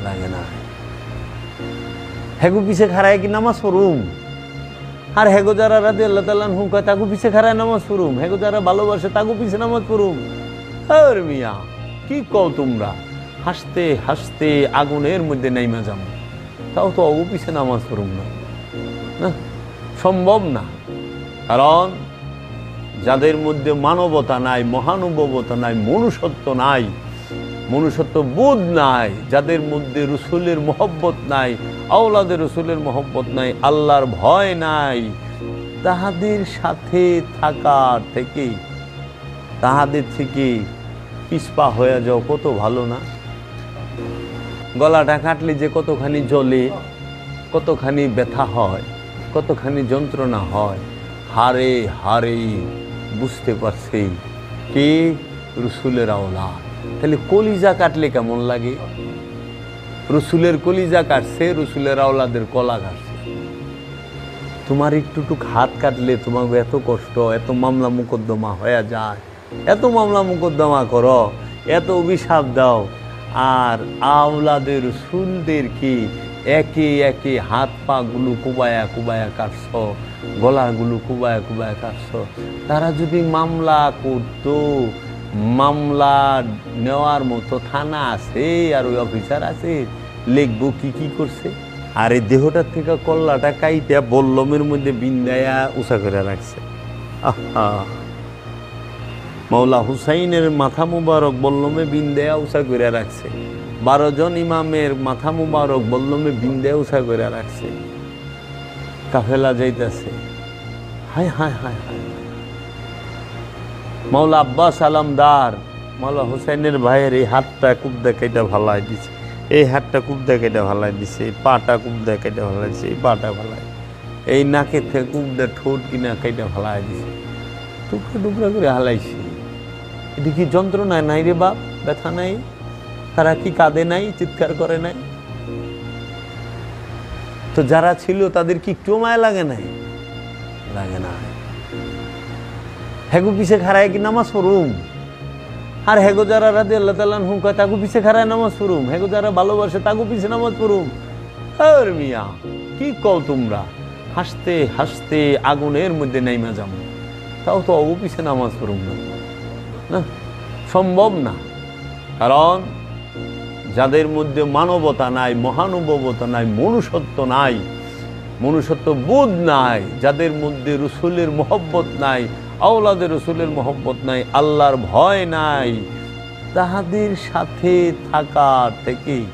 লাগে না। হেগো পিছে খারায় কি নামাজ পড়ুম, আর হেগো যারা রাদিয়াল্লাহু তাআলা আনহু কয় তাগো পিছে খারায় নামাজ পড়ুম, হেগো যারা ভালোবাসে তাগো পিছে নামাজ পড়ুম। আর মিয়া কি কও তোমরা, হাসতে হাসতে আগুনের মধ্যে নাইমা যাম, তাও তো অগো পিছে নামাজ পড়ুম না, না সম্ভব না। কারণ যাদের মধ্যে মানবতা নাই, মহানুভবতা নাই, মনুষ্যত্ব নাই, মনুষ্যত্ব বোধ নাই, যাদের মধ্যে রসুলের মহব্বত নাই, আওলাদের রসুলের মহব্বত নাই, আল্লাহর ভয় নাই, তাহাদের সাথে থাকা থেকে, তাহাদের থেকে পিছপা হয়ে যাও কত ভালো না? গলাটা কাটলে যে কতখানি জ্বলে, কতখানি ব্যথা হয়, কতখানি যন্ত্রণা হয়, হারে হারে বুঝতে পারছে কে রসুলের আওলাদ। তাহলে কলিজা কাটলে কেমন লাগে? রসুলের কলিজা কাটছে, রসুলের আওলাদের কলা কাটছে। তোমার একটুটুক হাত কাটলে তোমার এত কষ্ট, এত মামলা মোকদ্দমা হয়ে যায়, এত মামলা মোকদ্দমা করো, এত অভিশাপ দাও, আর আওলাদের রসুলদেরকে একে একে হাত পা গুলো কুবায়া কুবায়া কাটছ, গলাগুলো কুবায়া কুবায়া কাটছ। তারা যদি মামলা করতো, মামলা নেওয়ার মতো থানা আছে আর ওই অফিসার আছে, লিখবো কি কি করছে। আর এই দেহটার থেকে কল্লাটা কাইটা বল্লমের মধ্যে বিন্দায়া উঁচা করে রাখছে। আহা, মাওলা হুসাইনের মাথা মুবারক বল্লমে বিন্দায়া উঁচা করে রাখছে, 12 জন ইমামের মাথা মুবারক বল্লমে বিন্দায়া উঁচা করে রাখছে। কাফেলা যাইতেছে, হায় হায় হায় হায়। মাওলা আব্বাস আলমদার মাওলা হুসাইনের ভাইয়ের এই হাতটা খুব দেখাইটা ভালাই দিছে, এই হাতটা খুব দেখাইটা ভালাই দিছে, এই পাটা খুব দেখাইটা ভালাই দিছে, এই পাটা ভালাই, এই নাকের থেকে খুব ঠোঁট কিনা কাইটা ভালাই দিছে, টুকরা টুকরা করে হালাইছে। এটা কি যন্ত্রণা নাই রে বাপ? ব্যথা নাই? তারা কি কাঁদে নাই, চিৎকার করে নাই? তো যারা ছিল তাদের কি একটু মায়া লাগে নাই? লাগে না। হেগো পিছে খারায় কি নামাজ পড়ুম, আর হেগো যারা রাদিয়াল্লাহু তাআলা আনহু কয় তাগো পিছে খারায় নামাজ পড়ুম, হেগো যারা ভালোবাসে তাগো পিছে নামাজ পড়ুম। আর মিয়া কি কও তোমরা, হাসতে হাসতে আগুনের মধ্যে নাইমা যাম, তাও তো অগো পিছে নামাজ পড়ুম না, না সম্ভব না। কারণ যাদের মধ্যে মানবতা নাই, মহানুভবতা নাই, মনুষ্যত্ব নাই, মনুষ্যত্ব বোধ নাই, যাদের মধ্যে রসুলের মহব্বত নাই, আওলাদের রসুলের মহব্বত নাই, আল্লাহর ভয় নাই, তাহাদের সাথে থাকা থেকে